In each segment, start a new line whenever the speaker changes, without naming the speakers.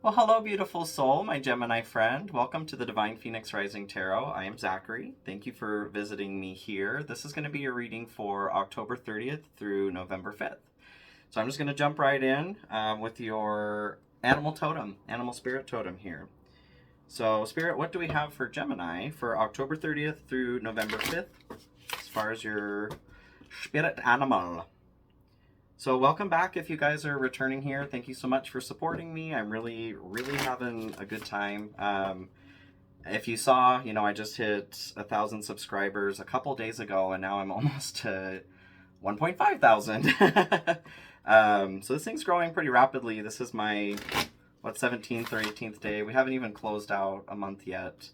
Well, hello, beautiful soul, my Gemini friend. Welcome to the Divine Phoenix Rising Tarot. I am Zachary. Thank you for visiting me here. This is going to be your reading for October 30th through November 5th. So I'm just going to jump right in with your animal totem, animal spirit totem here. So, Spirit, what do we have for Gemini for October 30th through November 5th as far as your spirit animal? So welcome back if you guys are returning here. Thank you so much for supporting me. I'm really having a good time. If you saw, I just hit 1,000 subscribers a couple days ago, and now I'm almost to 1.5 thousand. So this thing's growing pretty rapidly. This is my, 17th or 18th day. We haven't even closed out a month yet.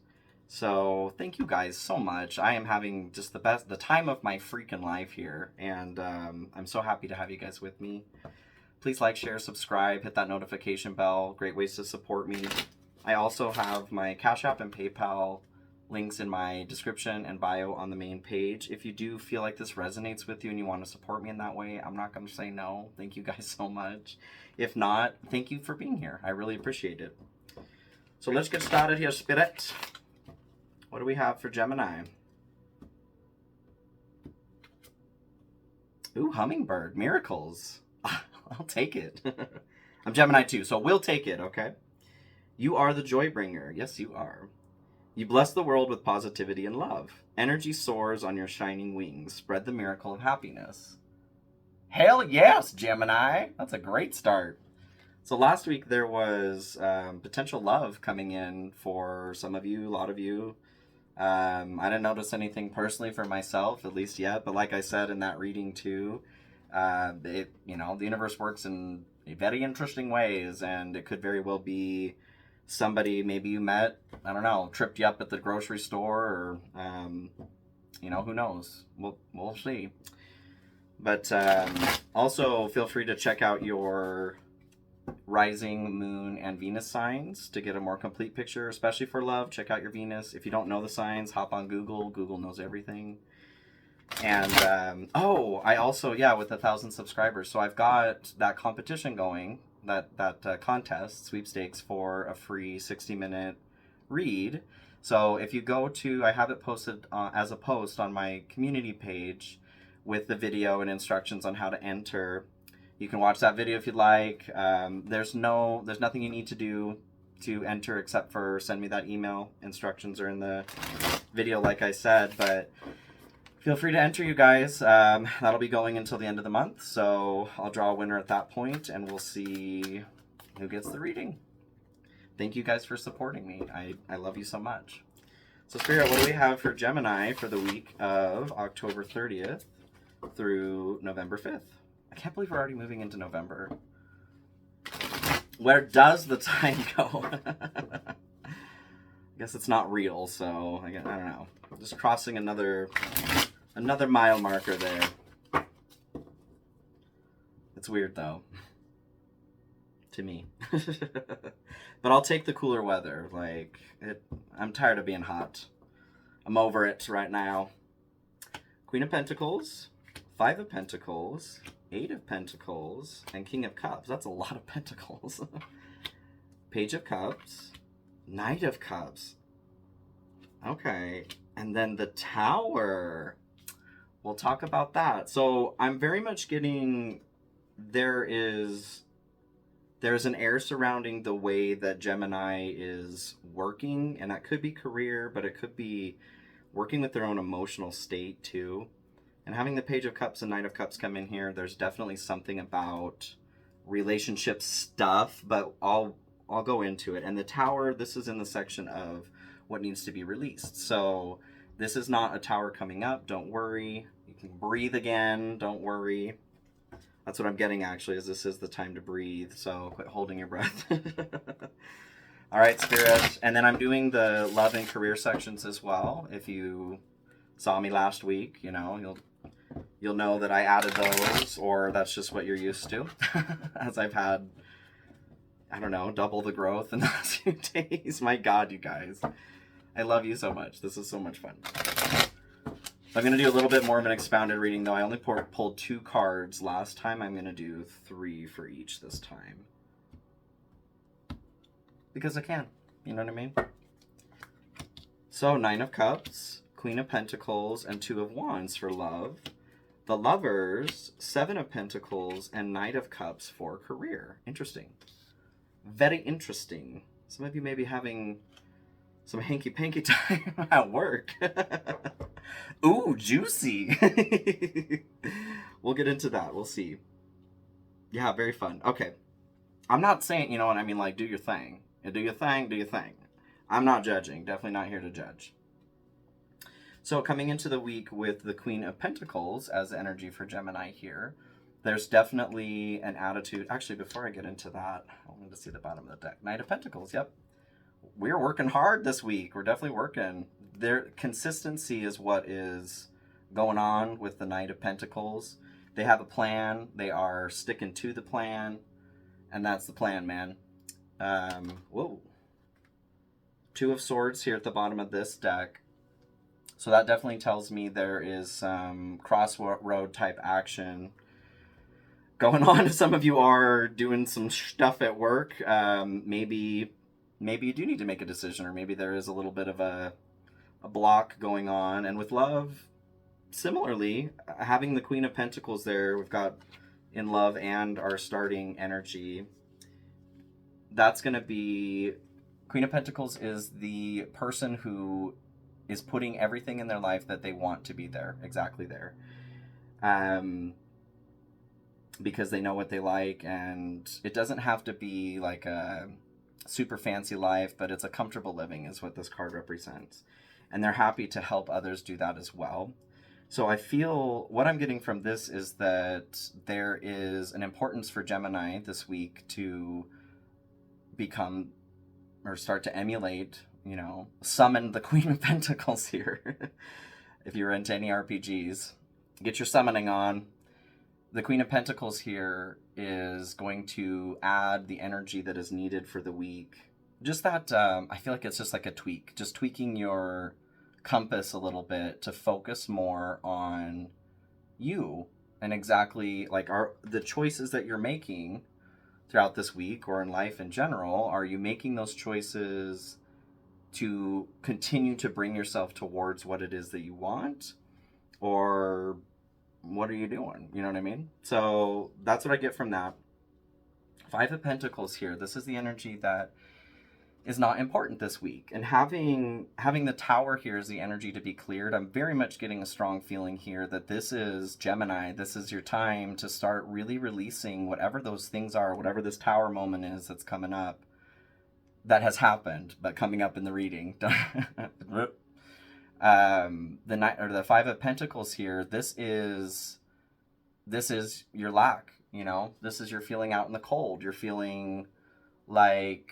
So thank you guys so much. I am having just the time of my freaking life here, and I'm so happy to have you guys with me. Please like, share, subscribe, hit that notification bell. Great ways to support me. I also have my Cash App and PayPal links in my description and bio on the main page. If you do feel like this resonates with you and you want to support me in that way, I'm not going to say no. Thank you guys so much. If not, thank you for being here. I really appreciate it. So let's get started here, Spirit. What do we have for Gemini? Ooh, hummingbird, miracles. I'll take it. I'm Gemini too, so we'll take it, okay? You are the joy bringer. Yes, you are. You bless the world with positivity and love. Energy soars on your shining wings. Spread the miracle of happiness. Hell yes, Gemini. That's a great start. So last week there was potential love coming in for some of you, a lot of you. I didn't notice anything personally for myself, at least yet. But like I said in that reading too, the universe works in very interesting ways, and it could very well be somebody maybe you met, I don't know, tripped you up at the grocery store, or who knows? We'll see. But also feel free to check out your rising, moon, and Venus signs to get a more complete picture, especially for love. Check out your Venus. If you don't know the signs, hop on Google. Google knows everything. And I also, with 1,000 subscribers, so I've got that competition going, that contest sweepstakes for a free 60-minute read. So if you go to, I have it posted as a post on my community page with the video and instructions on how to enter. You can watch that video if you'd like. There's nothing you need to do to enter except for send me that email. Instructions are in the video, like I said, but feel free to enter, you guys. That'll be going until the end of the month, so I'll draw a winner at that point, and we'll see who gets the reading. Thank you guys for supporting me. I love you so much. So Spirit, what do we have for Gemini for the week of October 30th through November 5th? I can't believe we're already moving into November. Where does the time go? I guess it's not real, so I don't know. Just crossing another mile marker there. It's weird though, to me. But I'll take the cooler weather. I'm tired of being hot. I'm over it right now. Queen of Pentacles, Five of Pentacles, Eight of Pentacles, and King of Cups. That's a lot of pentacles. Page of Cups, Knight of Cups. Okay, and then the Tower. We'll talk about that. So I'm very much getting, there's an air surrounding the way that Gemini is working, and that could be career, but it could be working with their own emotional state too. And having the Page of Cups and Knight of Cups come in here, there's definitely something about relationship stuff, but I'll go into it. And the Tower, this is in the section of what needs to be released. So this is not a tower coming up. Don't worry. You can breathe again. Don't worry. That's what I'm getting, actually, is this is the time to breathe. So quit holding your breath. All right, Spirit. And then I'm doing the love and career sections as well. If you saw me last week, you'll know that I added those, or that's just what you're used to, as I've had, I don't know, double the growth in the last few days. My God, you guys. I love you so much. This is so much fun. I'm going to do a little bit more of an expounded reading, though. I only pulled 2 cards last time. I'm going to do 3 for each this time. because I can. You know what I mean? So, Nine of Cups, Queen of Pentacles, and Two of Wands for love. The Lovers, Seven of Pentacles, and Knight of Cups for career. Interesting. Very interesting. Some of you may be having some hanky-panky time at work. Ooh, juicy. We'll get into that. We'll see. Yeah, very fun. Okay. I'm not saying, you know what I mean, like, do your thing. Do your thing, do your thing. I'm not judging. Definitely not here to judge. So coming into the week with the Queen of Pentacles as energy for Gemini here, there's definitely an attitude. Actually, before I get into that, I wanted to see the bottom of the deck. Knight of Pentacles, yep. We're working hard this week. We're definitely working. Their consistency is what is going on with the Knight of Pentacles. They have a plan. They are sticking to the plan. And that's the plan, man. Whoa. Two of Swords here at the bottom of this deck. So that definitely tells me there is some crossroad type action going on. If some of you are doing some stuff at work, maybe you do need to make a decision, or maybe there is a little bit of a block going on. And with love, similarly, having the Queen of Pentacles there, we've got in love and our starting energy. That's going to be, Queen of Pentacles is the person who is putting everything in their life that they want to be there, exactly there. Because they know what they like, and it doesn't have to be like a super fancy life, but it's a comfortable living is what this card represents. And they're happy to help others do that as well. So I feel what I'm getting from this is that there is an importance for Gemini this week to become or start to emulate, you know, summon the Queen of Pentacles here. If you're into any RPGs, get your summoning on. The Queen of Pentacles here is going to add the energy that is needed for the week. Just that, I feel like it's just like a tweak. Just tweaking your compass a little bit to focus more on you and exactly like the choices that you're making throughout this week or in life in general. Are you making those choices to continue to bring yourself towards what it is that you want, or what are you doing? You know what I mean? So that's what I get from that. Five of Pentacles here. This is the energy that is not important this week. And having the Tower here is the energy to be cleared. I'm very much getting a strong feeling here that this is Gemini. This is your time to start really releasing whatever those things are, whatever this Tower moment is that's coming up, that has happened, but coming up in the reading. The Five of Pentacles here, this is your lack, you know? This is your feeling out in the cold. You're feeling like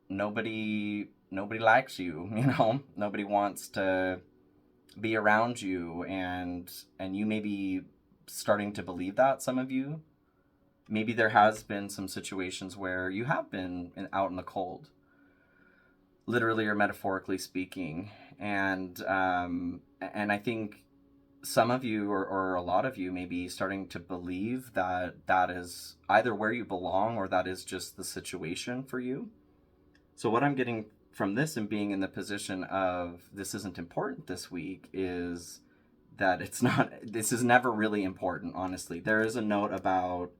nobody likes you, you know? Nobody wants to be around you, and you may be starting to believe that, some of you. Maybe there has been some situations where you have been out in the cold, literally or metaphorically speaking. And I think some of you or a lot of you may be starting to believe that that is either where you belong or that is just the situation for you. So what I'm getting from this and being in the position of this isn't important this week is that this is never really important, honestly. There is a note about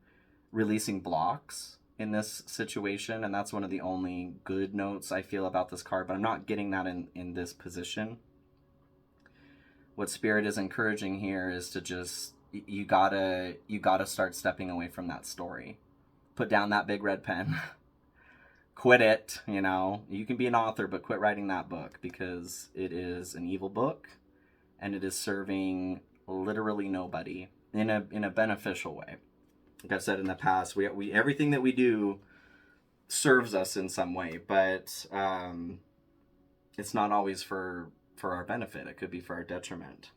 releasing blocks in this situation, and that's one of the only good notes I feel about this card, but I'm not getting that in this position. What Spirit is encouraging here is to just, you gotta start stepping away from that story. Put down that big red pen. Quit it, you know. You can be an author, but quit writing that book, because it is an evil book, and it is serving literally nobody in a beneficial way. Like I've said in the past, we everything that we do serves us in some way, but it's not always for our benefit. It could be for our detriment.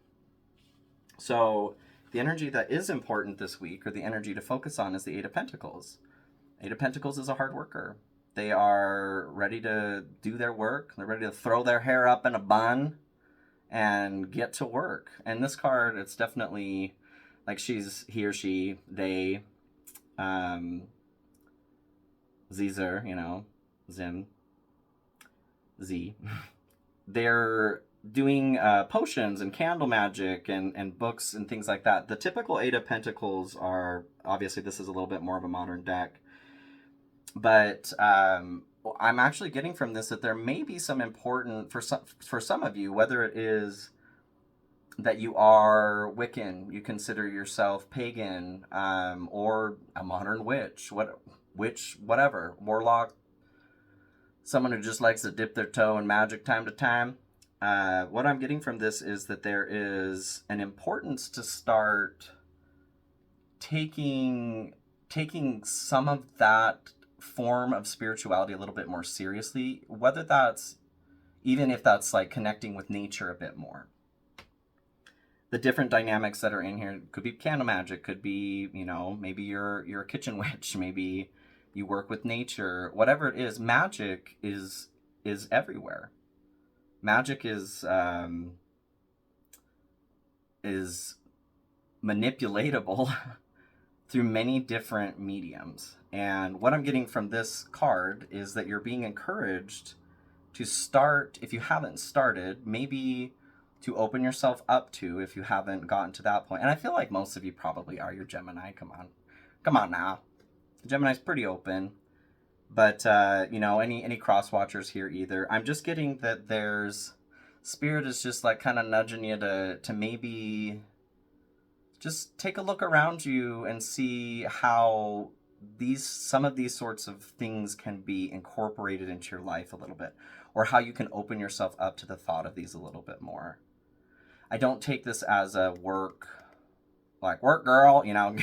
So the energy that is important this week, or the energy to focus on, is the Eight of Pentacles. Eight of Pentacles is a hard worker. They are ready to do their work. They're ready to throw their hair up in a bun and get to work. And this card, it's definitely like he or she, they, Caesar, you know, Zim, Z. They're doing potions and candle magic and books and things like that. The typical Eight of Pentacles are, obviously this is a little bit more of a modern deck, but I'm actually getting from this that there may be some important, for some of you, whether it is that you are Wiccan, you consider yourself pagan, or a modern witch, whatever, warlock, someone who just likes to dip their toe in magic time to time. What I'm getting from this is that there is an importance to start taking some of that form of spirituality a little bit more seriously, whether that's, even if that's like connecting with nature a bit more. The different dynamics that are in here could be candle magic, could be, you know, maybe you're a kitchen witch, maybe you work with nature, whatever it is. Magic is everywhere. Magic is manipulatable through many different mediums. And what I'm getting from this card is that you're being encouraged to start, if you haven't started, maybe to open yourself up to, if you haven't gotten to that point. And I feel like most of you probably are. You're Gemini. Come on now. Gemini's pretty open. But, you know, any cross watchers here either. I'm just getting that there's, Spirit is just like kind of nudging you to maybe just take a look around you and see how some of these sorts of things can be incorporated into your life a little bit, or how you can open yourself up to the thought of these a little bit more. I don't take this as a work girl, you know,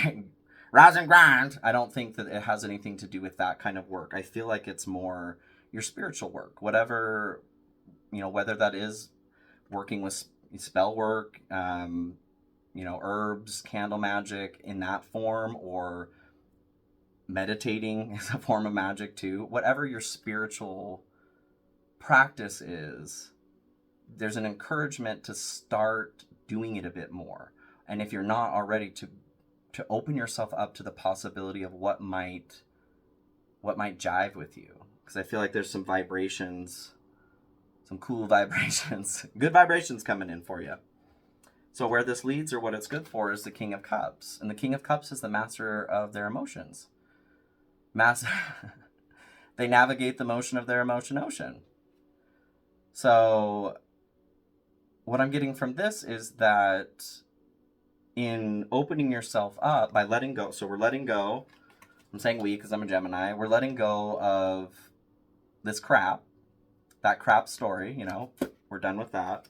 rise and grind. I don't think that it has anything to do with that kind of work. I feel like it's more your spiritual work, whatever, you know, whether that is working with spell work, you know, herbs, candle magic in that form, or meditating is a form of magic too. Whatever your spiritual practice is, there's an encouragement to start doing it a bit more. And if you're not already, to open yourself up to the possibility of what might jive with you. Because I feel like there's some vibrations, some cool vibrations, good vibrations coming in for you. So where this leads, or what it's good for, is the King of Cups. And the King of Cups is the master of their emotions. They navigate the motion of their emotion ocean. So what I'm getting from this is that in opening yourself up by letting go, so we're letting go, I'm saying we because I'm a Gemini, we're letting go of this crap, that crap story, you know, we're done with that.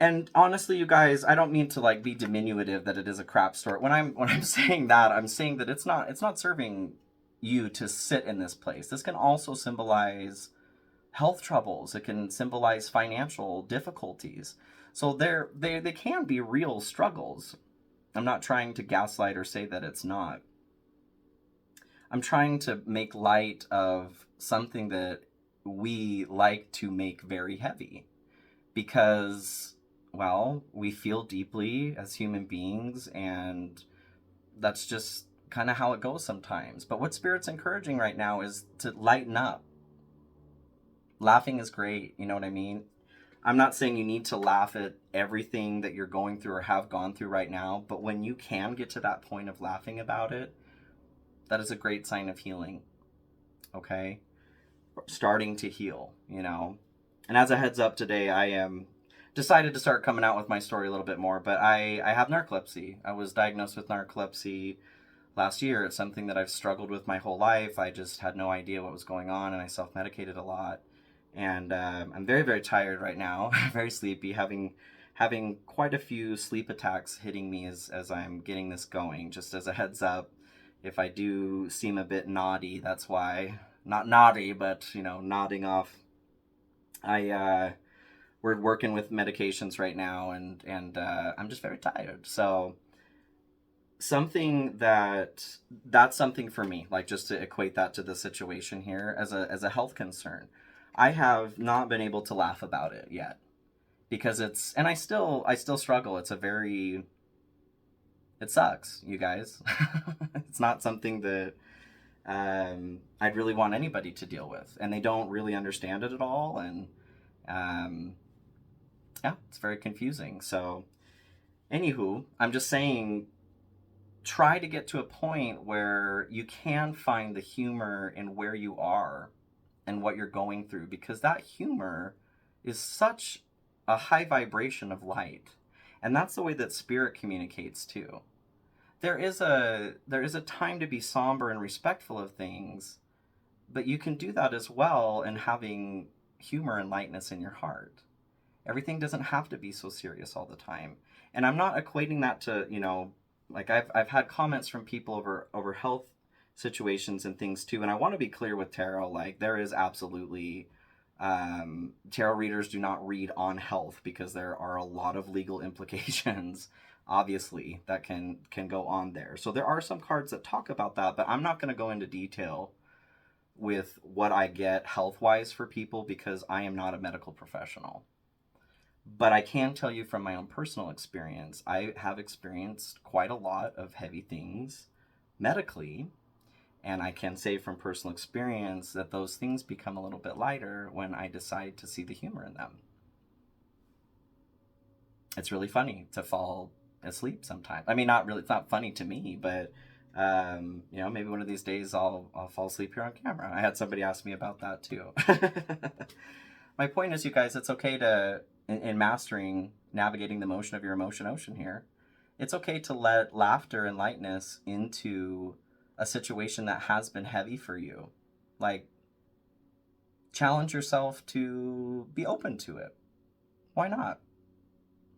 And honestly, you guys, I don't mean to like be diminutive that it is a crap story. When I'm saying that, I'm saying that it's not serving you to sit in this place. This can also symbolize health troubles. It can symbolize financial difficulties. So they can be real struggles. I'm not trying to gaslight or say that it's not. I'm trying to make light of something that we like to make very heavy, because, well, we feel deeply as human beings, and that's just kind of how it goes sometimes. But what Spirit's encouraging right now is to lighten up. Laughing is great, you know what I mean? I'm not saying you need to laugh at everything that you're going through or have gone through right now, but when you can get to that point of laughing about it, that is a great sign of healing, okay? Starting to heal, you know? And as a heads up today, I am decided to start coming out with my story a little bit more, but I have narcolepsy. I was diagnosed with narcolepsy last year. It's something that I've struggled with my whole life. I just had no idea what was going on, and I self-medicated a lot. And I'm very, very tired right now, very sleepy, having quite a few sleep attacks hitting me as I'm getting this going. Just as a heads up, if I do seem a bit naughty, that's why. Not naughty, but, you know, nodding off. We're working with medications right now, and I'm just very tired. So that's something for me, like, just to equate that to the situation here as a health concern. I have not been able to laugh about it yet, because I still struggle. It sucks, you guys. It's not something that I'd really want anybody to deal with. And they don't really understand it at all. And yeah, it's very confusing. So, anywho, I'm just saying, try to get to a point where you can find the humor in where you are and what you're going through, because that humor is such a high vibration of light. And that's the way that spirit communicates too. There is a time to be somber and respectful of things, but you can do that as well in having humor and lightness in your heart. Everything doesn't have to be so serious all the time. And I'm not equating that to, like I've had comments from people over health situations and things too. And I want to be clear with tarot, like there is absolutely tarot readers do not read on health, because there are a lot of legal implications obviously that can go on there. So there are some cards that talk about that, but I'm not going to go into detail with what I get health wise for people, because I am not a medical professional. But I can tell you from my own personal experience, I have experienced quite a lot of heavy things medically. And I can say from personal experience that those things become a little bit lighter when I decide to see the humor in them. It's really funny to fall asleep sometimes. I mean, not really, it's not funny to me, but maybe one of these days I'll fall asleep here on camera. I had somebody ask me about that too. My point is, you guys, it's okay to, in mastering, navigating the motion of your emotion ocean here, it's okay to let laughter and lightness into a situation that has been heavy for you. Like, challenge yourself to be open to it. Why not?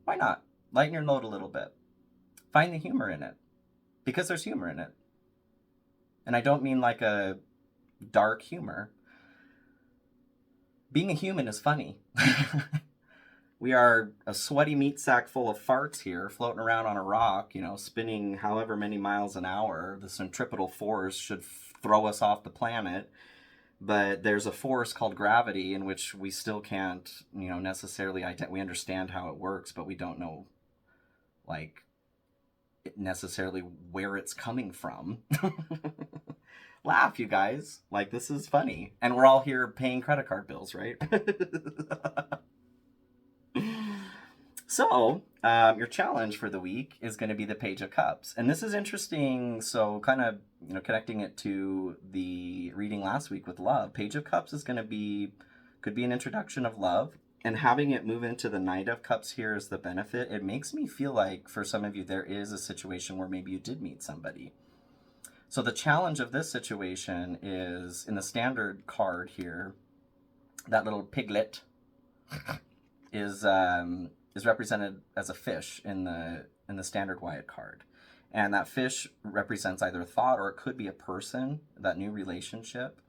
Why not? Lighten your load a little bit. Find the humor in it, because there's humor in it. And I don't mean like a dark humor. Being a human is funny. We are a sweaty meat sack full of farts here, floating around on a rock, spinning however many miles an hour. The centripetal force should throw us off the planet. But there's a force called gravity, in which we still can't, necessarily we understand how it works, but we don't know, like, necessarily where it's coming from. Laugh, you guys. Like, this is funny. And we're all here paying credit card bills, right? So, your challenge for the week is going to be the Page of Cups. And this is interesting. So, kind of, connecting it to the reading last week with love. Page of Cups is going to could be an introduction of love. And having it move into the Knight of Cups here is the benefit. It makes me feel like, for some of you, there is a situation where maybe you did meet somebody. So the challenge of this situation is, in the standard card here, that little piglet is represented as a fish in the standard Wyatt card. And that fish represents either a thought, or it could be a person, that new relationship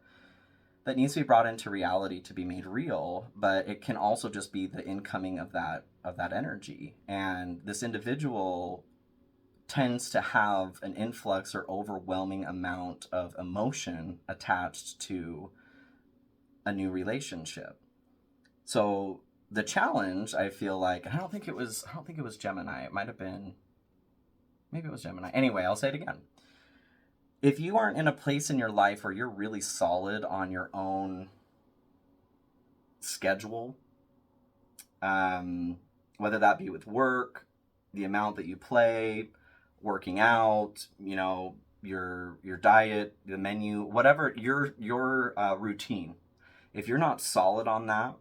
that needs to be brought into reality to be made real. But it can also just be the incoming of that energy. And this individual tends to have an influx or overwhelming amount of emotion attached to a new relationship. So the challenge, I feel like, I don't think it was Gemini. It might have been, maybe it was Gemini. Anyway, I'll say it again. If you aren't in a place in your life where you're really solid on your own schedule, whether that be with work, the amount that you play, working out, your diet, the menu, whatever your routine. If you're not solid on that,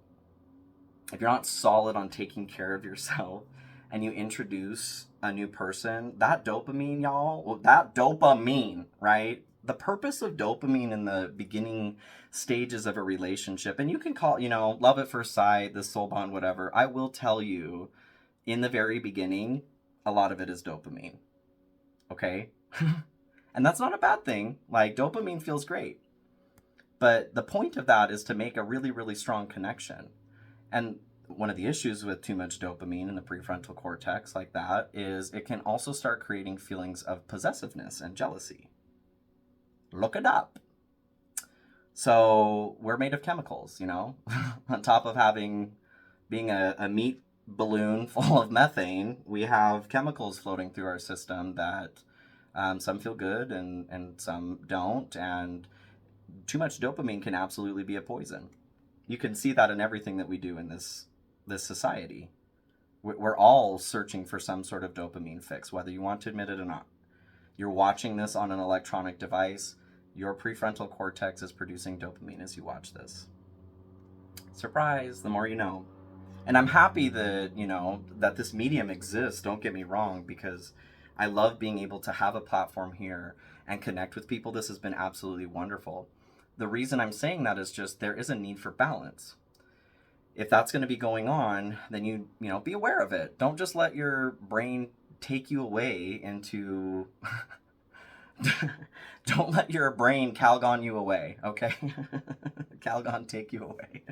if you're not solid on taking care of yourself, and you introduce a new person, that dopamine, y'all, that dopamine, right? The purpose of dopamine in the beginning stages of a relationship, and you can call, love at first sight, the soul bond, whatever. I will tell you, in the very beginning, a lot of it is dopamine. Okay? And that's not a bad thing. Like, dopamine feels great. But the point of that is to make a really, really strong connection. And one of the issues with too much dopamine in the prefrontal cortex like that is it can also start creating feelings of possessiveness and jealousy. Look it up. So we're made of chemicals, on top of being a meat balloon full of methane, we have chemicals floating through our system that Some feel good and some don't. And too much dopamine can absolutely be a poison. You can see that in everything that we do in this society. We're all searching for some sort of dopamine fix, whether you want to admit it or not. You're watching this on an electronic device. Your prefrontal cortex is producing dopamine as you watch this. Surprise, the more you know. And I'm happy that, that this medium exists, don't get me wrong, because I love being able to have a platform here and connect with people. This has been absolutely wonderful. The reason I'm saying that is just there is a need for balance. If that's going to be going on, then you be aware of it. Don't just let your brain take you away into don't let your brain Calgon you away, okay? Calgon take you away.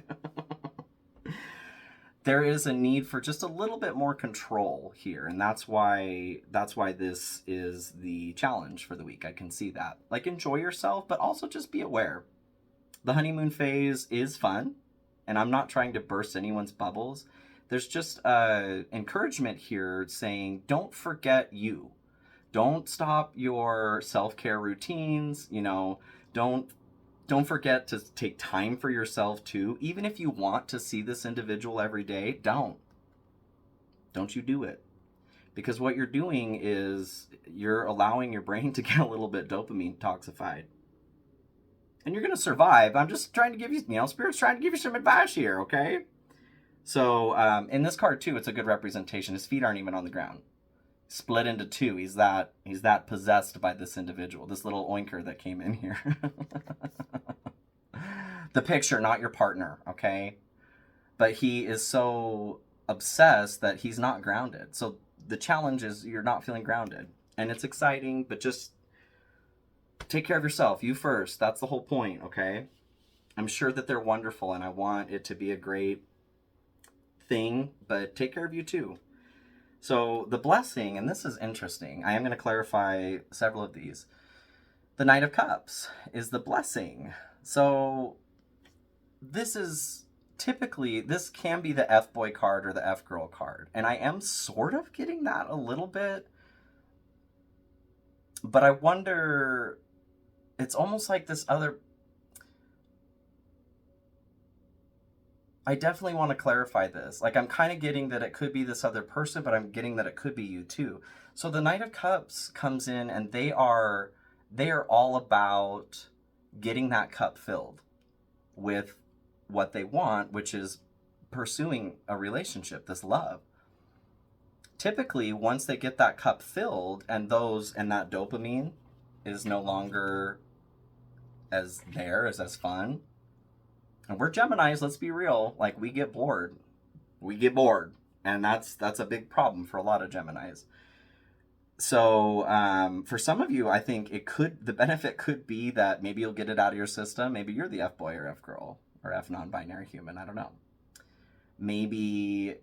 There is a need for just a little bit more control here, and that's why this is the challenge for the week. I can see that. Like, enjoy yourself, but also just be aware. The honeymoon phase is fun, and I'm not trying to burst anyone's bubbles. There's just encouragement here saying, don't forget you. Don't stop your self-care routines, don't forget to take time for yourself too. Even if you want to see this individual every day, don't you do it. Because what you're doing is you're allowing your brain to get a little bit dopamine toxified. And you're going to survive. I'm just trying to give you, Spirit's trying to give you some advice here, okay? So in this card too, it's a good representation. His feet aren't even on the ground. Split into two. He's that possessed by this individual, this little oinker that came in here. The picture, not your partner, okay? But he is so obsessed that he's not grounded. So the challenge is you're not feeling grounded. And it's exciting, but just take care of yourself. You first. That's the whole point, okay? I'm sure that they're wonderful and I want it to be a great thing, but take care of you too. So the blessing, and this is interesting, I am going to clarify several of these. The Knight of Cups is the blessing. So this is typically, this can be the F-boy card or the F-girl card. And I am sort of getting that a little bit. But I wonder, it's almost like this other... I definitely want to clarify this. Like, I'm kind of getting that it could be this other person, but I'm getting that it could be you too. So the Knight of Cups comes in and they are all about getting that cup filled with what they want, which is pursuing a relationship, this love. Typically, once they get that cup filled and that dopamine is no longer as fun. And we're Geminis, let's be real. Like, we get bored. And that's a big problem for a lot of Geminis. So for some of you, I think the benefit could be that maybe you'll get it out of your system. Maybe you're the F-boy or F-girl or F-non-binary human. I don't know. Maybe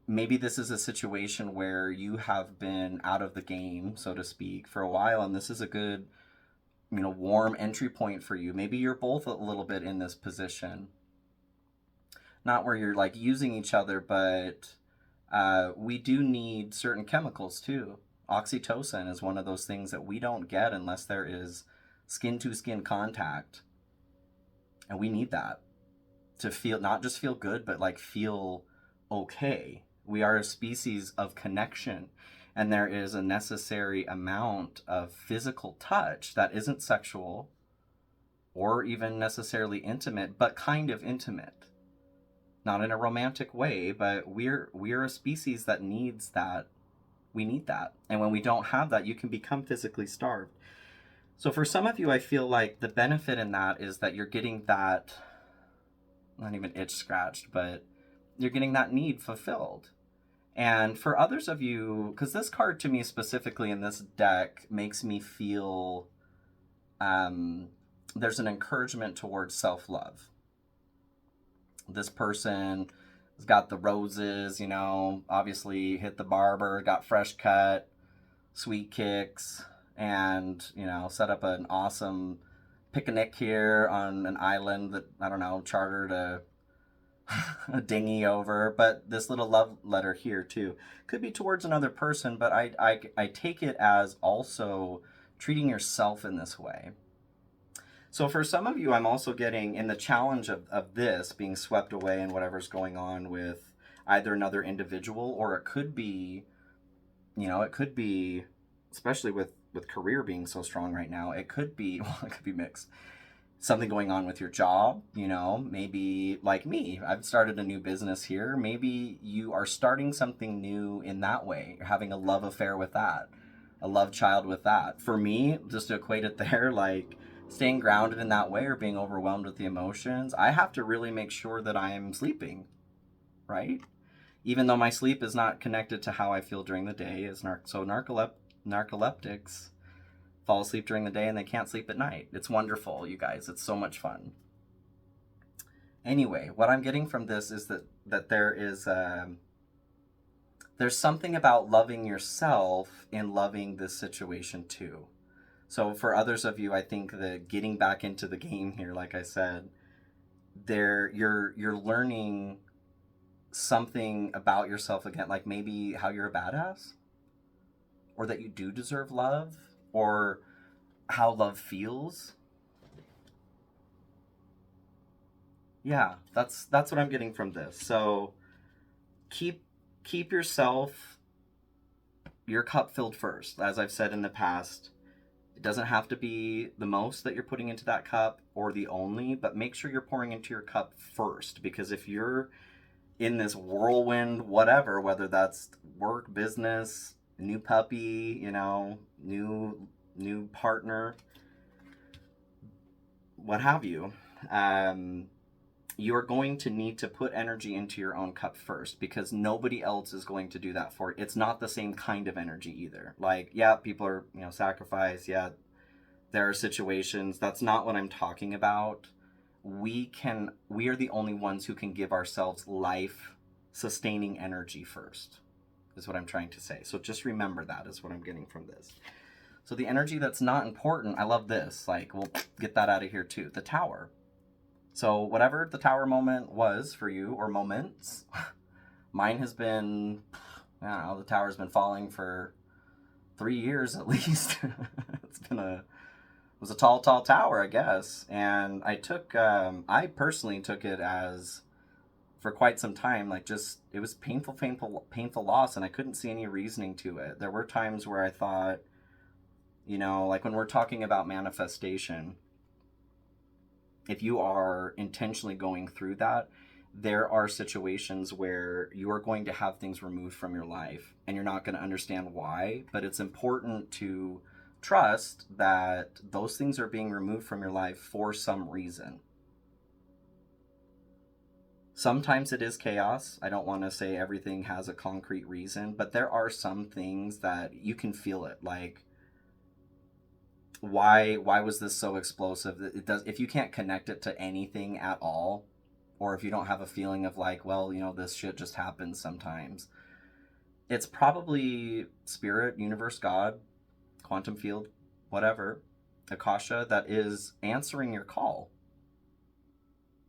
this is a situation where you have been out of the game, so to speak, for a while, and this is a good, warm entry point for you. Maybe you're both a little bit in this position. Not where you're like using each other, but we do need certain chemicals too. Oxytocin is one of those things that we don't get unless there is skin-to-skin contact. And we need that to feel, not just feel good, but like feel okay. We are a species of connection. And there is a necessary amount of physical touch that isn't sexual or even necessarily intimate, but kind of intimate. Not in a romantic way, but we're a species that needs that. We need that. And when we don't have that, you can become physically starved. So for some of you, I feel like the benefit in that is that you're getting that, not even itch scratched, but you're getting that need fulfilled. And for others of you, because this card to me specifically in this deck makes me feel there's an encouragement towards self-love. This person has got the roses, obviously hit the barber, got fresh cut, sweet kicks, and, set up an awesome picnic here on an island that, I don't know, chartered a dinghy over. But this little love letter here too could be towards another person, but I take it as also treating yourself in this way. So for some of you, I'm also getting in the challenge of this being swept away in whatever's going on with either another individual, or it could be, it could be, especially with career being so strong right now, it could be, well, it could be mixed. Something going on with your job, maybe like me, I've started a new business here. Maybe you are starting something new in that way. You're having a love affair with that, a love child with that. For me, just to equate it there, like staying grounded in that way or being overwhelmed with the emotions, I have to really make sure that I'm sleeping, right? Even though my sleep is not connected to how I feel during the day, narcoleptics fall asleep during the day and they can't sleep at night. It's wonderful, you guys. It's so much fun. Anyway, what I'm getting from this is that there's something about loving yourself in loving this situation too. So for others of you, I think that getting back into the game here, like I said, you're learning something about yourself again, like maybe how you're a badass, or that you do deserve love, or how love feels. Yeah, that's what I'm getting from this. So keep yourself, your cup filled first. As I've said in the past, it doesn't have to be the most that you're putting into that cup or the only, but make sure you're pouring into your cup first, because if you're in this whirlwind, whatever, whether that's work, business, new puppy, new partner, what have you, you're going to need to put energy into your own cup first, because nobody else is going to do that for you. It's not the same kind of energy either. Like, yeah, people are, sacrifice. Yeah, there are situations. That's not what I'm talking about. We are the only ones who can give ourselves life sustaining energy first, is what I'm trying to say. So just remember that is what I'm getting from this. So the energy that's not important, I love this. Like, we'll get that out of here too. The Tower. So whatever the Tower moment was for you, or moments, mine has been, I don't know, the Tower's been falling for 3 years at least. It was a tall tower, I guess. And I personally took it as, for quite some time, like, just, it was painful loss, and I couldn't see any reasoning to it. There were times where I thought, like when we're talking about manifestation, if you are intentionally going through that, there are situations where you are going to have things removed from your life and you're not going to understand why, but it's important to trust that those things are being removed from your life for some reason. Sometimes it is chaos. I don't want to say everything has a concrete reason, but there are some things that you can feel it, like, why was this so explosive? It does, if you can't connect it to anything at all, or if you don't have a feeling of like, well, this shit just happens sometimes, it's probably spirit, universe, God, quantum field, whatever, Akasha, that is answering your call.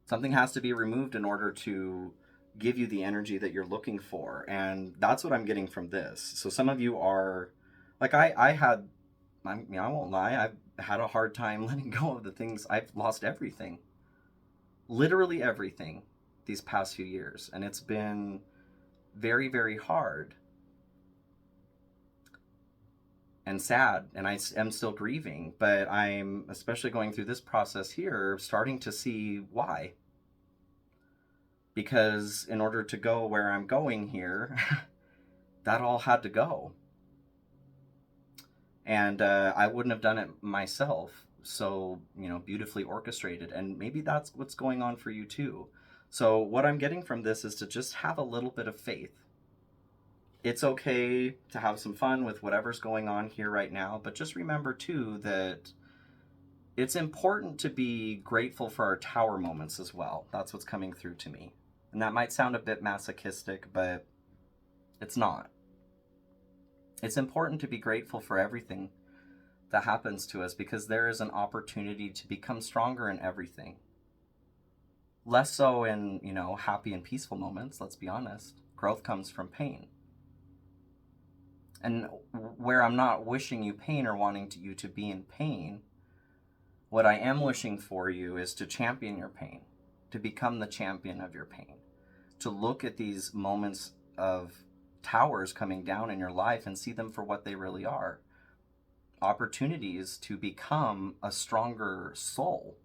Something has to be removed in order to give you the energy that you're looking for, and that's what I'm getting from this. So some of you are like, I won't lie, I've had a hard time letting go of the things. I've lost everything, literally everything, these past few years, and it's been very, very hard and sad, and I am still grieving, but I'm, especially going through this process here, starting to see why. Because in order to go where I'm going here, that all had to go. And I wouldn't have done it myself, so, beautifully orchestrated. And maybe that's what's going on for you too. So what I'm getting from this is to just have a little bit of faith. It's okay to have some fun with whatever's going on here right now, but just remember too that it's important to be grateful for our Tower moments as well. That's what's coming through to me. And that might sound a bit masochistic, but it's not. It's important to be grateful for everything that happens to us, because there is an opportunity to become stronger in everything. Less so in, happy and peaceful moments, let's be honest. Growth comes from pain. And where I'm not wishing you pain or wanting you to be in pain, what I am wishing for you is to champion your pain, to become the champion of your pain, to look at these moments of towers coming down in your life and see them for what they really are. Opportunities to become a stronger soul.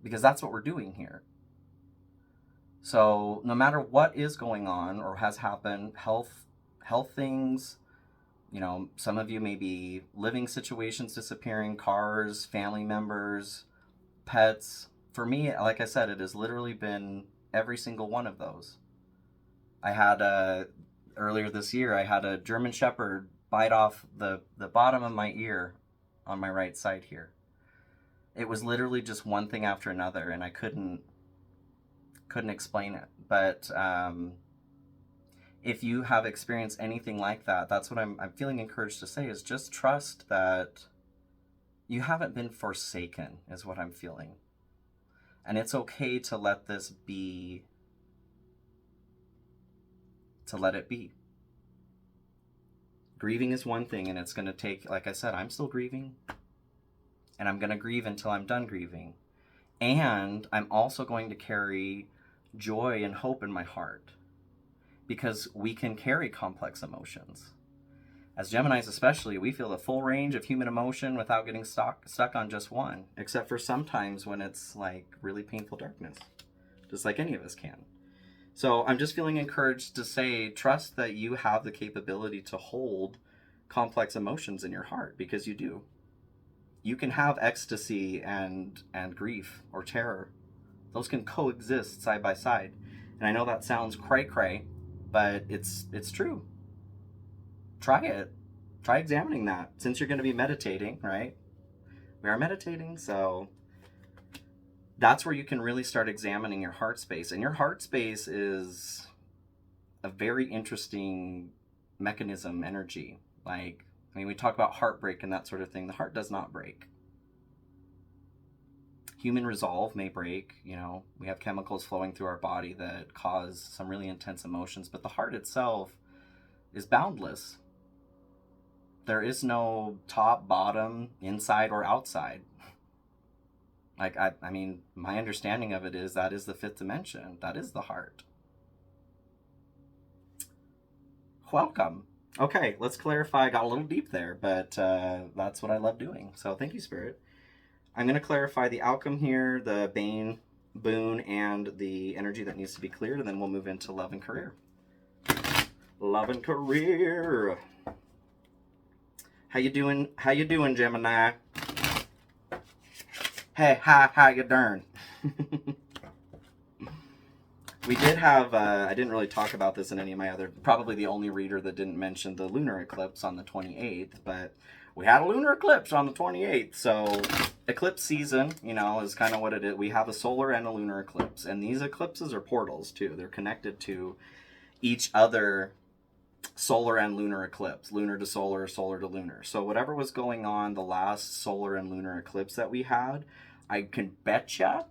Because that's what we're doing here. So no matter what is going on or has happened, health things, you know, some of you may be living situations disappearing, cars, family members, pets. For me, like I said, it has literally been every single one of those. I had earlier this year, I had a German Shepherd bite off the bottom of my ear on my right side here. It was literally just one thing after another, and I couldn't explain it. But if you have experienced anything like that, that's what I'm feeling encouraged to say, is just trust that you haven't been forsaken, is what I'm feeling. And it's okay to let this be, to let it be. Grieving is one thing, and it's going to take, like I said, I'm still grieving. And I'm going to grieve until I'm done grieving. And I'm also going to carry joy and hope in my heart. Because we can carry complex emotions. As Geminis especially, we feel the full range of human emotion without getting stuck on just one. Except for sometimes when it's like really painful darkness. Just like any of us can. So I'm just feeling encouraged to say, trust that you have the capability to hold complex emotions in your heart, because you do. You can have ecstasy and grief or terror. Those can coexist side by side. And I know that sounds cray-cray, but it's true. Try it. Try examining that. Since you're going to be meditating, right? We are meditating, so that's where you can really start examining your heart space. And your heart space is a very interesting mechanism, energy. Like, I mean, we talk about heartbreak and that sort of thing. The heart does not break. Human resolve may break, you know, we have chemicals flowing through our body that cause some really intense emotions, but the heart itself is boundless. There is no top, bottom, inside, or outside. Like, I mean, my understanding of it is that is the fifth dimension. That is the heart. Welcome. Okay, let's clarify. I got a little deep there, but that's what I love doing. So thank you, Spirit. I'm going to clarify the outcome here, the bane, boon, and the energy that needs to be cleared, and then we'll move into love and career. Love and career. How you doing? How you doing, Gemini? Hey, how you doing? We did have, I didn't really talk about this in any of my other, probably the only reader that didn't mention the lunar eclipse on the 28th, but we had a lunar eclipse on the 28th, so eclipse season, you know, is kind of what it is. We have a solar and a lunar eclipse, and these eclipses are portals, too. They're connected to each other solar and lunar eclipse, lunar to solar, solar to lunar. So whatever was going on the last solar and lunar eclipse that we had, I can betcha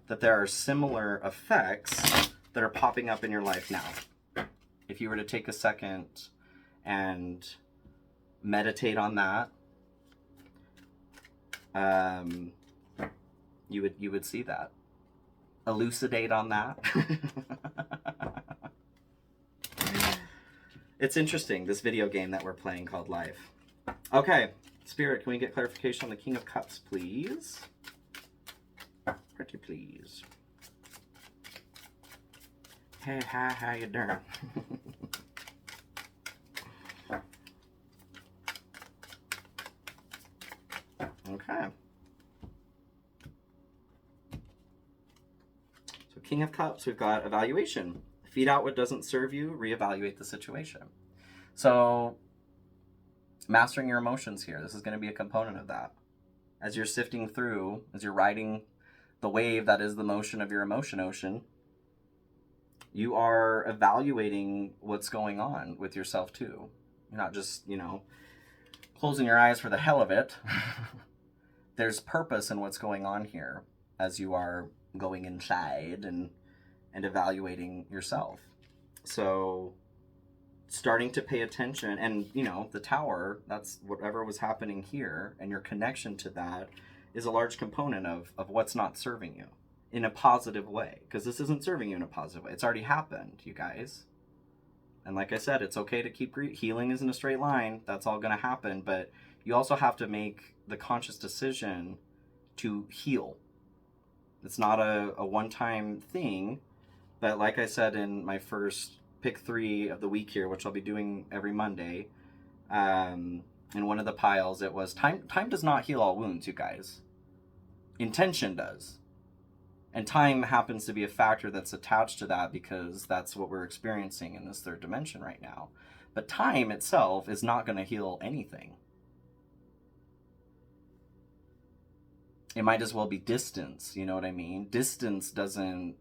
that there are similar effects that are popping up in your life now. If you were to take a second and meditate on that, you would see that. Elucidate on that. It's interesting, this video game that we're playing called Life. Okay, Spirit, can we get clarification on the King of Cups, please? Pretty please. Hey, hi, how you doing? Okay. So King of Cups, we've got evaluation. Feed out what doesn't serve you, reevaluate the situation. So mastering your emotions here. This is going to be a component of that. As you're sifting through, as you're riding the wave that is the motion of your emotion ocean, you are evaluating what's going on with yourself too. You're not just, you know, closing your eyes for the hell of it. There's purpose in what's going on here as you are going inside and evaluating yourself. So starting to pay attention. And, you know, the tower, that's whatever was happening here, and your connection to that is a large component of what's not serving you in a positive way, because this isn't serving you in a positive way. It's already happened, you guys. And like I said, it's okay to keep healing isn't a straight line. That's all going to happen. But you also have to make the conscious decision to heal. It's not a one-time thing. But like I said in my first pick 3 of the week here, which I'll be doing every Monday, in one of the piles, it was time does not heal all wounds, you guys. Intention does. And time happens to be a factor that's attached to that, because that's what we're experiencing in this third dimension right now. But time itself is not going to heal anything. It might as well be distance, you know what I mean? Distance doesn't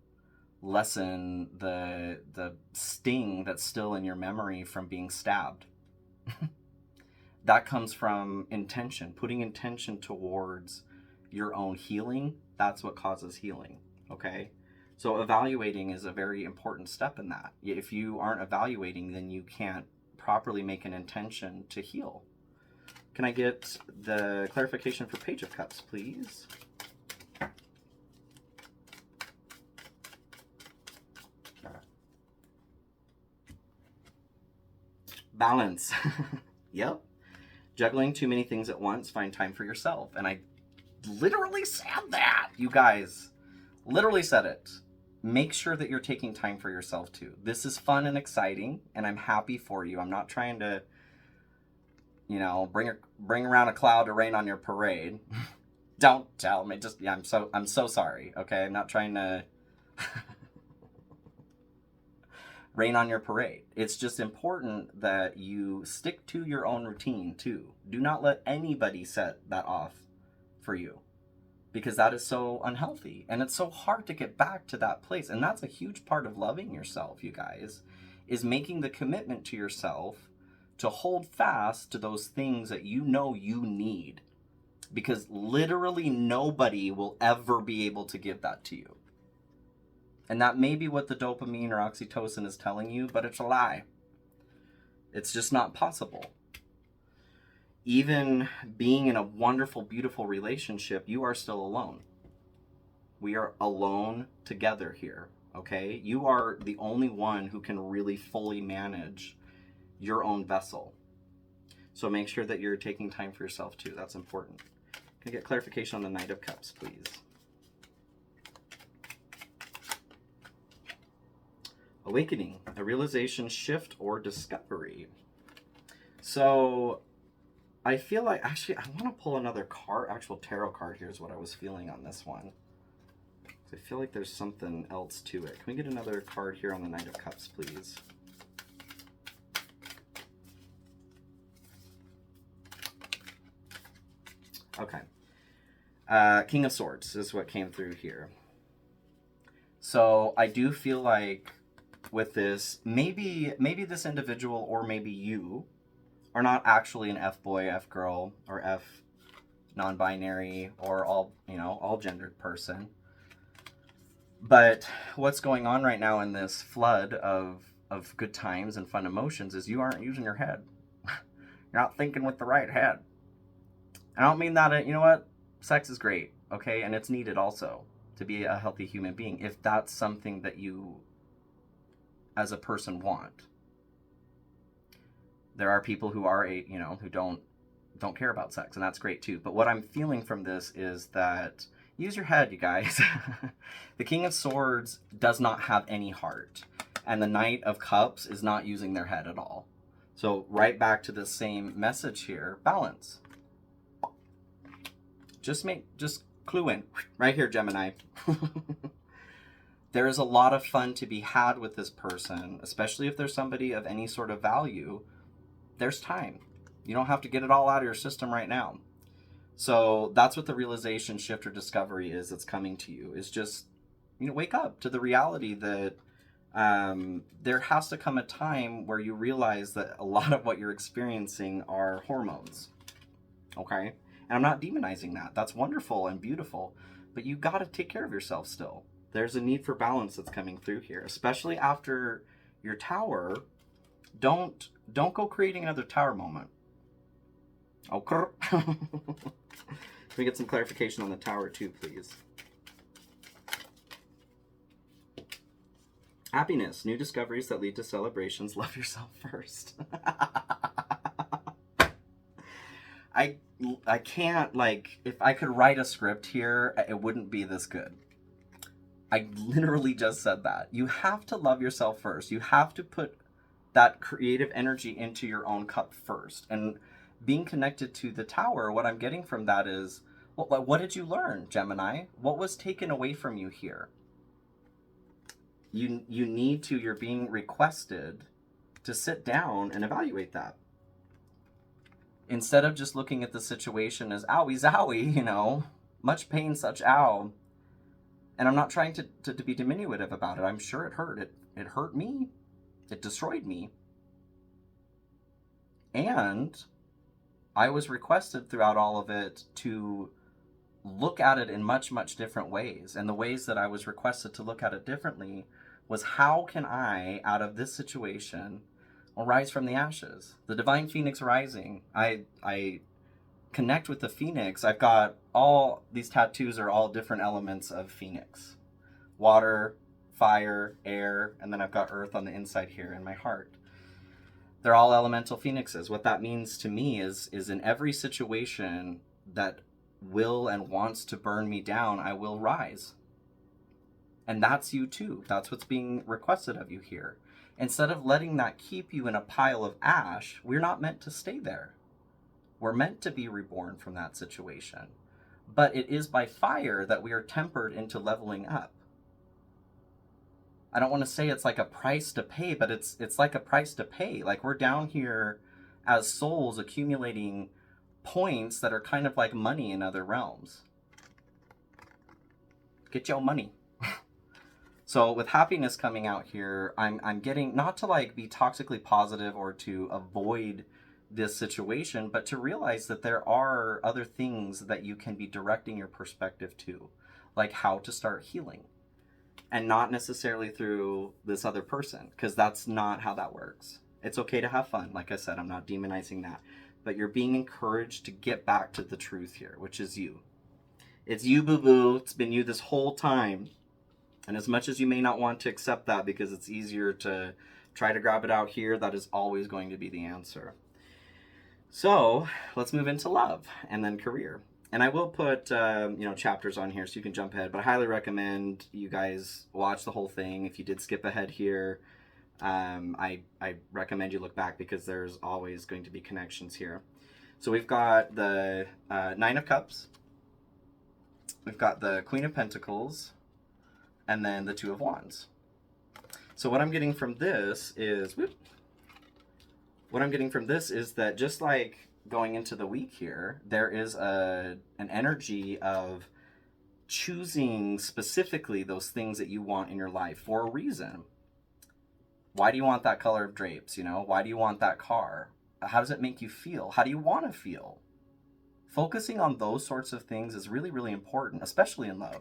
lessen the sting that's still in your memory from being stabbed. That comes from intention, putting intention towards your own healing. That's what causes healing. Okay, so evaluating is a very important step in that. If you aren't evaluating, then you can't properly make an intention to heal. Can I get the clarification for Page of Cups, please? Balance. Yep. Juggling too many things at once, find time for yourself. And I literally said that, you guys. Literally said it. Make sure that you're taking time for yourself too. This is fun and exciting, and I'm happy for you. I'm not trying to, you know, bring around a cloud to rain on your parade. Don't tell me. Just, yeah, I'm so sorry. Okay, I'm not trying to rain on your parade. It's just important that you stick to your own routine too. Do not let anybody set that off for you, because that is so unhealthy, and it's so hard to get back to that place. And that's a huge part of loving yourself, you guys, is making the commitment to yourself to hold fast to those things that you know you need, because literally nobody will ever be able to give that to you. And that may be what the dopamine or oxytocin is telling you, but it's a lie. It's just not possible. Even being in a wonderful, beautiful relationship, you are still alone. We are alone together here, okay? You are the only one who can really fully manage your own vessel. So make sure that you're taking time for yourself too. That's important. Can I get clarification on the Knight of Cups, please? Awakening, a realization, shift, or discovery. So I feel like, actually, I want to pull another card, actual tarot card. Here's what I was feeling on this one. I feel like there's something else to it. Can we get another card here on the Knight of Cups, please? Okay. King of Swords is what came through here. So I do feel like with this, maybe this individual, or maybe you, are not actually an F-boy, F-girl, or F non-binary, or all gendered person. But what's going on right now in this flood of good times and fun emotions is you aren't using your head. You're not thinking with the right head. I don't mean that, you know what? Sex is great, okay? And it's needed also to be a healthy human being, if that's something that you as a person want. There are people who are who don't care about sex, and that's great too. But what I'm feeling from this is that use your head, you guys. The King of Swords does not have any heart, and the Knight of Cups is not using their head at all. So right back to the same message here, balance. Just clue in right here, Gemini. There is a lot of fun to be had with this person, especially if there's somebody of any sort of value. There's time. You don't have to get it all out of your system right now. So that's what the realization, shift, or discovery is that's coming to you. Is just, wake up to the reality that there has to come a time where you realize that a lot of what you're experiencing are hormones. Okay? And I'm not demonizing that. That's wonderful and beautiful. But you got to take care of yourself still. There's a need for balance that's coming through here, especially after your tower Don't go creating another tower moment. Okay. Can we get some clarification on the tower too, please? Happiness, new discoveries that lead to celebrations. Love yourself first. I can't, like, if I could write a script here, it wouldn't be this good. I literally just said that. You have to love yourself first. You have to put that creative energy into your own cup first. And being connected to the tower, what I'm getting from that is, well, what did you learn, Gemini? What was taken away from you here? You're being requested to sit down and evaluate that. Instead of just looking at the situation as owie zowie, much pain, such ow. And I'm not trying to be diminutive about it. I'm sure it hurt. It hurt me. It destroyed me. And I was requested throughout all of it to look at it in much, much different ways. And the ways that I was requested to look at it differently was, how can I, out of this situation, rise from the ashes? The divine phoenix rising. I connect with the phoenix. I've got all these tattoos are all different elements of phoenix. Water, fire, air, and then I've got earth on the inside here in my heart. They're all elemental phoenixes. What that means to me is in every situation that will and wants to burn me down, I will rise. And that's you too. That's what's being requested of you here. Instead of letting that keep you in a pile of ash, we're not meant to stay there. We're meant to be reborn from that situation. But it is by fire that we are tempered into leveling up. I don't want to say it's like a price to pay, but it's like a price to pay. Like, we're down here as souls accumulating points that are kind of like money in other realms. Get your money. So with happiness coming out here, I'm getting, not to like be toxically positive or to avoid this situation, but to realize that there are other things that you can be directing your perspective to, like how to start healing. And not necessarily through this other person, because that's not how that works. It's okay to have fun. Like I said, I'm not demonizing that. But you're being encouraged to get back to the truth here, which is you. It's you, boo-boo. It's been you this whole time. And as much as you may not want to accept that because it's easier to try to grab it out here, that is always going to be the answer. So let's move into love and then career. And I will put, chapters on here so you can jump ahead. But I highly recommend you guys watch the whole thing. If you did skip ahead here, I recommend you look back because there's always going to be connections here. So we've got the Nine of Cups. We've got the Queen of Pentacles. And then the Two of Wands. So what I'm getting from this is... What I'm getting from this is that just like going into the week here, there is an energy of choosing specifically those things that you want in your life for a reason. Why do you want that color of drapes? Why do you want that car? How does it make you feel? How do you want to feel? Focusing on those sorts of things is really, really important, especially in love.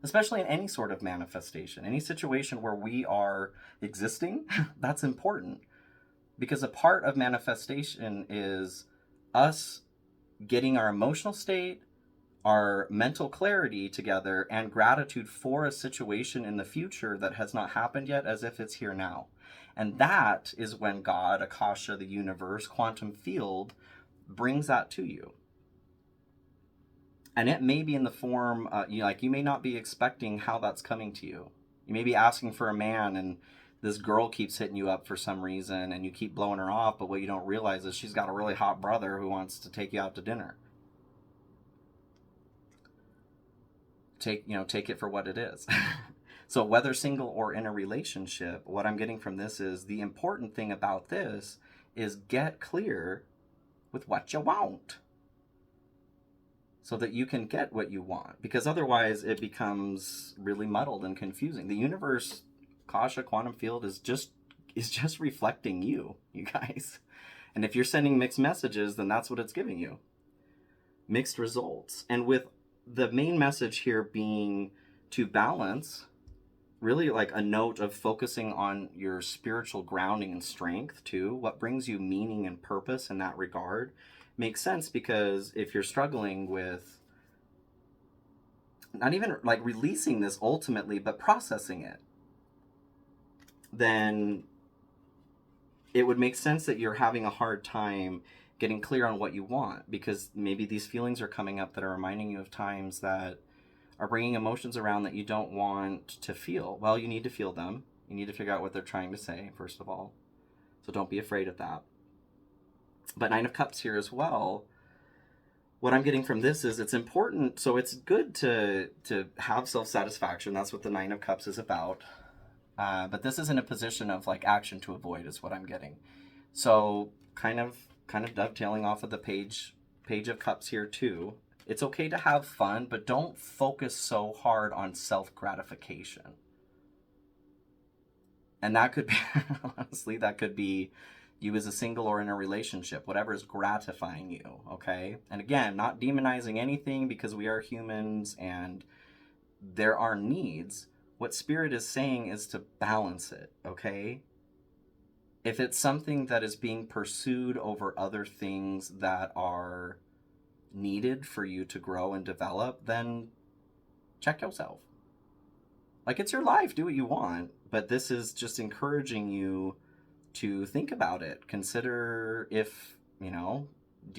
Especially in any sort of manifestation, any situation where we are existing, that's important. Because a part of manifestation is us getting our emotional state, our mental clarity together, and gratitude for a situation in the future that has not happened yet, as if it's here now. And that is when God, Akasha, the universe, quantum field, brings that to you. And it may be in the form, you may not be expecting how that's coming to you. You may be asking for a man and this girl keeps hitting you up for some reason and you keep blowing her off, but what you don't realize is she's got a really hot brother who wants to take you out to dinner. Take it for what it is. So whether single or in a relationship, what I'm getting from this is the important thing about this is get clear with what you want, so that you can get what you want, because otherwise it becomes really muddled and confusing. The universe, Kasha, quantum field is just reflecting you guys. And if you're sending mixed messages, then that's what it's giving you. Mixed results. And with the main message here being to balance really like a note of focusing on your spiritual grounding and strength too. What brings you meaning and purpose in that regard makes sense, because if you're struggling with not even like releasing this ultimately, but processing it, then it would make sense that you're having a hard time getting clear on what you want, because maybe these feelings are coming up that are reminding you of times that are bringing emotions around that you don't want to feel. Well, you need to feel them. You need to figure out what they're trying to say, first of all. So don't be afraid of that. But Nine of Cups here as well. What I'm getting from this is it's important. So it's good to have self-satisfaction. That's what the Nine of Cups is about. But this is in a position of like action to avoid is what I'm getting. So kind of dovetailing off of the page of cups here too. It's okay to have fun, but don't focus so hard on self-gratification. And that could be, honestly, that could be you as a single or in a relationship, whatever is gratifying you, okay? And again, not demonizing anything, because we are humans and there are needs. What Spirit is saying is to balance it, okay? If it's something that is being pursued over other things that are needed for you to grow and develop, then check yourself. Like, it's your life, do what you want, but this is just encouraging you to think about it. Consider if, do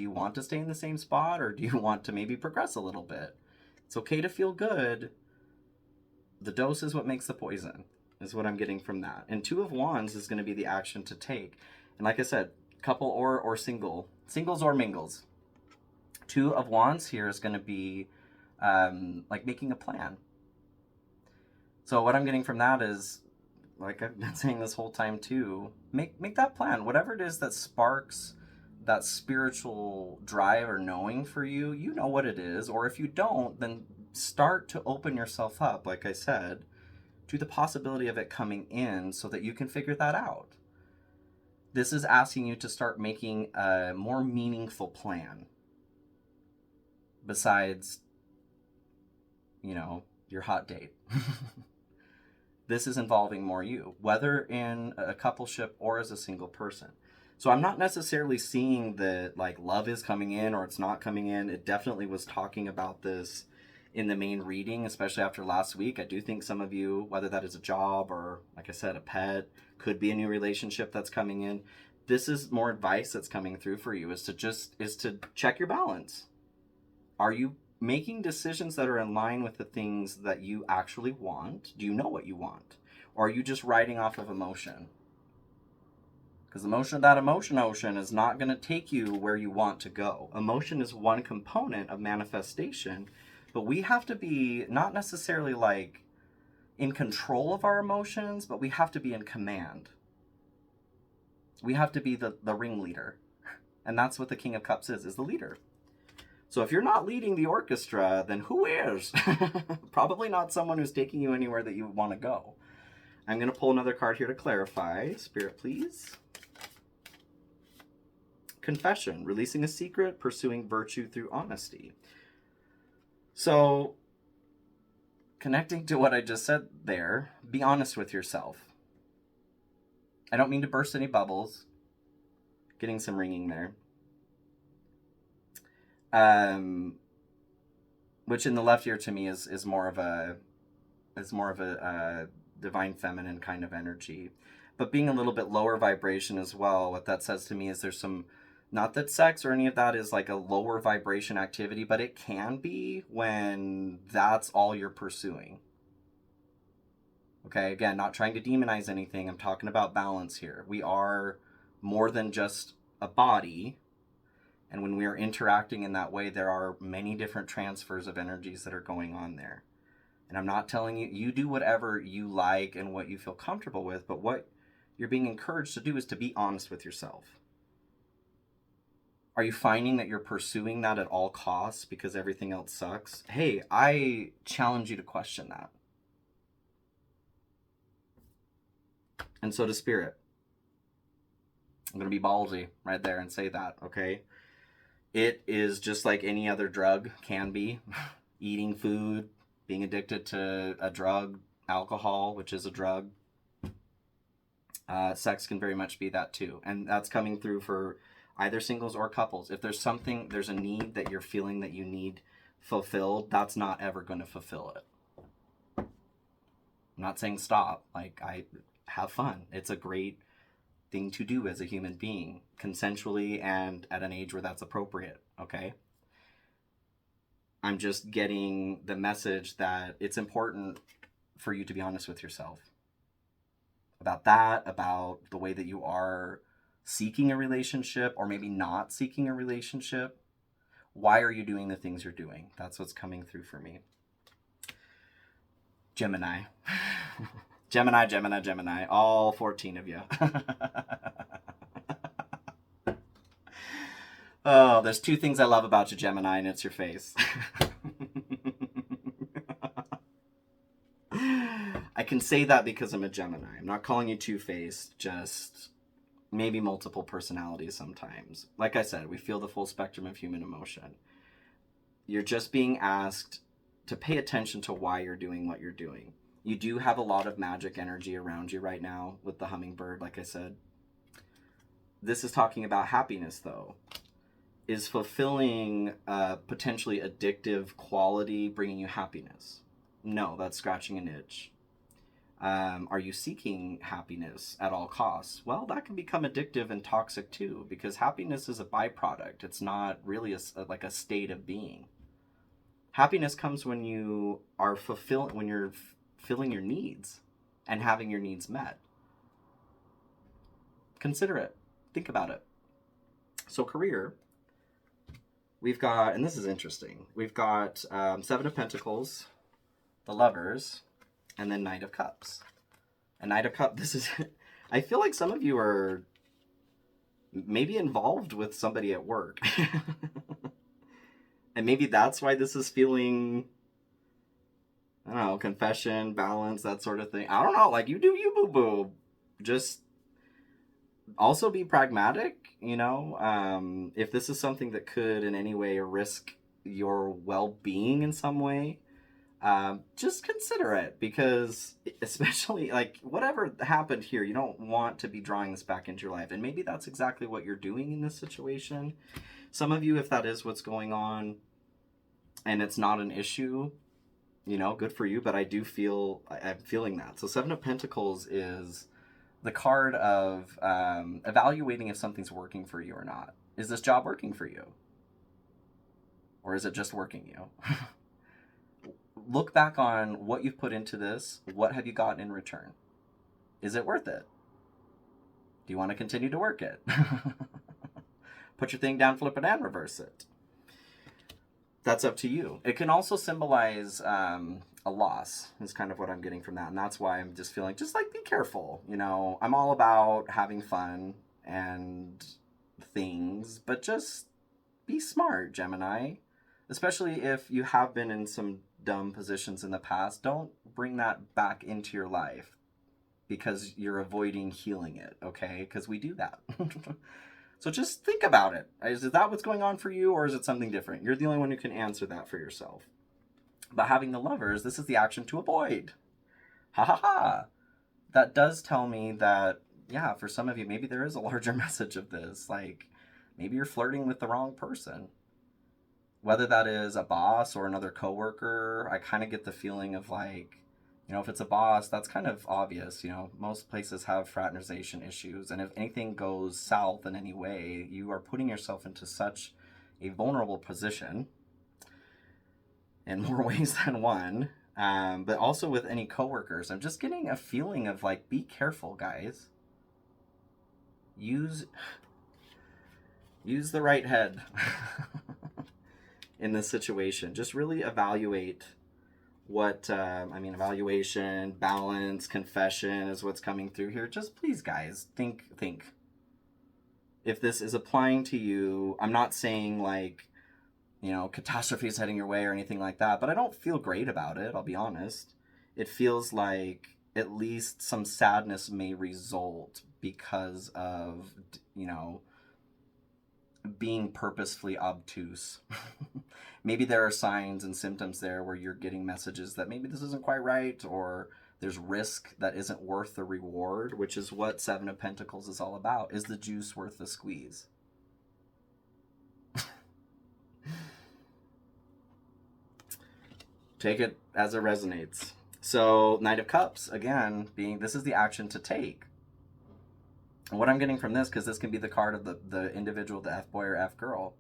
you want to stay in the same spot, or do you want to maybe progress a little bit? It's okay to feel good. The dose is what makes the poison, is what I'm getting from that. And Two of Wands is going to be the action to take. And like I said, couple or single. Singles or mingles. Two of Wands here is going to be like making a plan. So what I'm getting from that is, like I've been saying this whole time too, make that plan. Whatever it is that sparks that spiritual drive or knowing for you, you know what it is. Or if you don't, then start to open yourself up, like I said, to the possibility of it coming in so that you can figure that out. This is asking you to start making a more meaningful plan besides, your hot date. This is involving more you, whether in a coupleship or as a single person. So I'm not necessarily seeing that like love is coming in or it's not coming in. It definitely was talking about this in the main reading, especially after last week. I do think some of you, whether that is a job or, like I said, a pet, could be a new relationship that's coming in. This is more advice that's coming through for you, is to check your balance. Are you making decisions that are in line with the things that you actually want? Do you know what you want? Or are you just riding off of emotion? Because that emotion ocean is not going to take you where you want to go. Emotion is one component of manifestation, but we have to be not necessarily like in control of our emotions, but we have to be in command. We have to be the ringleader. And that's what the King of Cups is the leader. So if you're not leading the orchestra, then who is? Probably not someone who's taking you anywhere that you want to go. I'm going to pull another card here to clarify. Spirit, please. Confession, releasing a secret, pursuing virtue through honesty. So, connecting to what I just said there, be honest with yourself. I don't mean to burst any bubbles. Getting some ringing there. Which in the left ear to me is more of a divine feminine kind of energy, but being a little bit lower vibration as well. What that says to me is there's some, not that sex or any of that is like a lower vibration activity, but it can be when that's all you're pursuing. Okay, again, not trying to demonize anything. I'm talking about balance here. We are more than just a body. And when we are interacting in that way, there are many different transfers of energies that are going on there. And I'm not telling you, you do whatever you like and what you feel comfortable with, but what you're being encouraged to do is to be honest with yourself. Are you finding that you're pursuing that at all costs because everything else sucks? Hey, I challenge you to question that. And so does Spirit. I'm going to be ballsy right there and say that, okay? It is just like any other drug can be. Eating food, being addicted to a drug, alcohol, which is a drug. Sex can very much be that too. And that's coming through for either singles or couples. If there's a need that you're feeling that you need fulfilled, that's not ever going to fulfill it. I'm not saying stop. Like, I have fun. It's a great thing to do as a human being, consensually and at an age where that's appropriate, okay? I'm just getting the message that it's important for you to be honest with yourself about that, about the way that you are seeking a relationship or maybe not seeking a relationship. Why are you doing the things you're doing? That's what's coming through for me. Gemini. Gemini. All 14 of you. Oh, there's two things I love about you, Gemini, and it's your face. I can say that because I'm a Gemini. I'm not calling you two-faced, just maybe multiple personalities sometimes. Like I said, we feel the full spectrum of human emotion. You're just being asked to pay attention to why you're doing what you're doing. You do have a lot of magic energy around you right now with the hummingbird, like I said. This is talking about happiness, though. Is fulfilling a potentially addictive quality bringing you happiness? No, that's scratching an itch. Are you seeking happiness at all costs? Well, that can become addictive and toxic too, because happiness is a byproduct. It's not really like a state of being. Happiness comes when you are when you're filling your needs and having your needs met. Consider it. Think about it. So career, we've got, and this is interesting, we've got Seven of Pentacles, the Lovers, and then Knight of Cups. A Knight of Cups, this is, I feel like some of you are maybe involved with somebody at work. And maybe that's why this is feeling, I don't know, confession, balance, that sort of thing. I don't know, like, you do you, boo-boo. Just also be pragmatic, you know. If this is something that could in any way risk your well-being in some way, just consider it, because especially, like, whatever happened here, you don't want to be drawing this back into your life. And maybe that's exactly what you're doing in this situation. Some of you, if that is what's going on and it's not an issue, you know, good for you. But I do feel, I'm feeling that. So Seven of Pentacles is the card of evaluating if something's working for you or not. Is this job working for you? Or is it just working you? Look back on what you've put into this. What have you gotten in return? Is it worth it? Do you want to continue to work it? Put your thing down, flip it, and reverse it. That's up to you. It can also symbolize a loss, is kind of what I'm getting from that. And that's why I'm just feeling, just like, be careful. You know, I'm all about having fun and things, but just be smart, Gemini. Especially if you have been in some dumb positions in the past. Don't bring that back into your life because you're avoiding healing it, okay? Because we do that. So just think about it. Is that what's going on for you, or is it something different? You're the only one who can answer that for yourself. But having the Lovers, this is the action to avoid. Ha ha ha. That does tell me that, yeah, for some of you, maybe there is a larger message of this. Like, maybe you're flirting with the wrong person. Whether that is a boss or another coworker, I kind of get the feeling of, like, you know, if it's a boss, that's kind of obvious. You know, most places have fraternization issues. And if anything goes south in any way, you are putting yourself into such a vulnerable position in more ways than one. But also with any coworkers, I'm just getting a feeling of, like, be careful, guys. Use the right head in this situation. Just really evaluate what, evaluation, balance, confession is what's coming through here. Just please, guys, think. If this is applying to you, I'm not saying, like, you know, catastrophe is heading your way or anything like that, but I don't feel great about it, I'll be honest. It feels like at least some sadness may result because of, you know, being purposefully obtuse. Maybe there are signs and symptoms there where you're getting messages that maybe this isn't quite right, or There's risk that isn't worth the reward, which is what Seven of Pentacles is all about. Is the juice worth the squeeze? Take it as it resonates. So Knight of Cups, again, this is the action to take. And what I'm getting from this, because this can be the card of the individual, the F-boy or F-girl,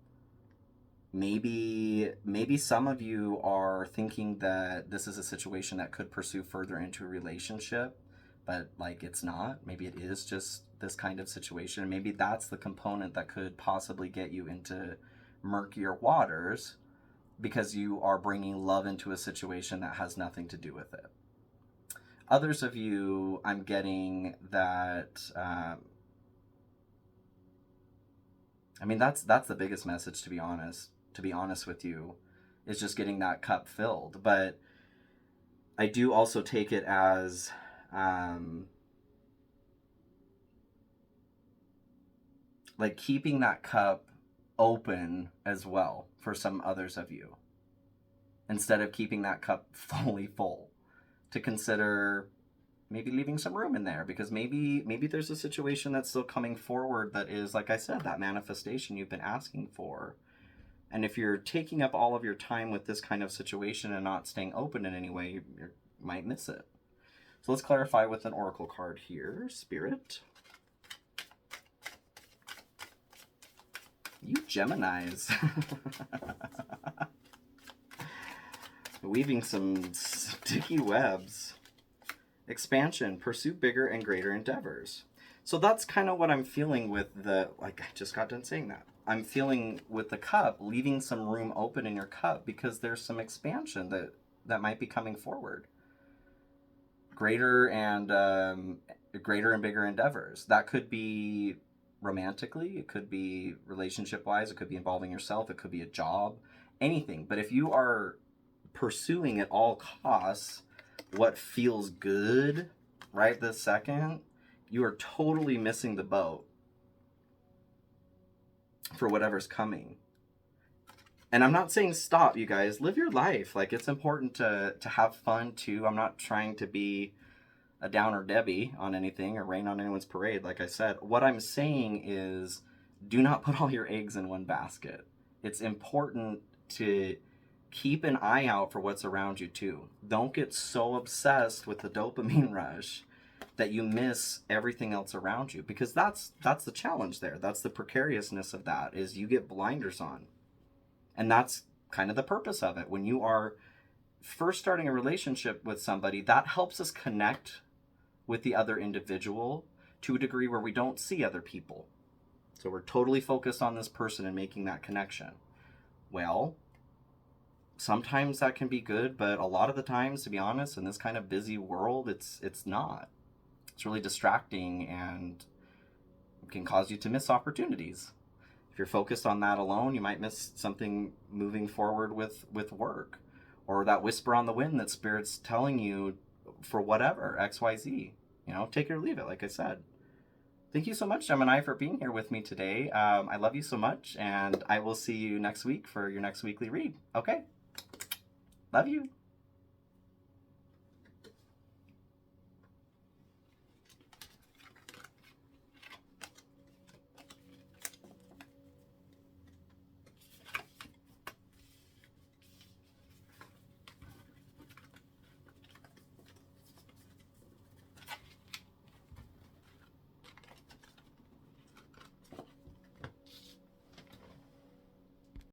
maybe some of you are thinking that this is a situation that could pursue further into a relationship, but like it's not. Maybe it is just this kind of situation. Maybe that's the component that could possibly get you into murkier waters, because you are bringing love into a situation that has nothing to do with it. Others of you, I'm getting that, I mean, that's the biggest message, to be honest with you, is just getting that cup filled. But I do also take it as, like keeping that cup open as well for some others of you, instead of keeping that cup fully full, to consider maybe leaving some room in there, because maybe there's a situation that's still coming forward that is, like I said, that manifestation you've been asking for. And if you're taking up all of your time with this kind of situation and not staying open in any way, you might miss it. So let's clarify with an oracle card here, Spirit. You Geminis. Weaving some sticky webs. Expansion, pursue bigger and greater endeavors. So that's kind of what I'm feeling with the, like I just got done saying that. I'm feeling with the cup, leaving some room open in your cup, because there's some expansion that might be coming forward. Greater and bigger endeavors. That could be romantically, it could be relationship-wise, it could be involving yourself, it could be a job, anything. But if you are pursuing at all costs what feels good right this second, you are totally missing the boat for whatever's coming. And I'm not saying stop, you guys. Live your life. Like, it's important to have fun too. I'm not trying to be a downer Debbie on anything or rain on anyone's parade, like I said. What I'm saying is, do not put all your eggs in one basket. It's important to keep an eye out for what's around you too. Don't get so obsessed with the dopamine rush that you miss everything else around you, because that's the challenge there. That's the precariousness of that, is you get blinders on. And that's kind of the purpose of it. When you are first starting a relationship with somebody, that helps us connect with the other individual to a degree where we don't see other people. So we're totally focused on this person and making that connection. Well, sometimes that can be good, but a lot of the times, to be honest, in this kind of busy world, it's not. It's really distracting and can cause you to miss opportunities. If you're focused on that alone, you might miss something moving forward with work, or that whisper on the wind that Spirit's telling you for whatever, XYZ. You know, take it or leave it, like I said. Thank you so much, Gemini, for being here with me today. I love you so much, and I will see you next week for your next weekly read. Okay? Love you.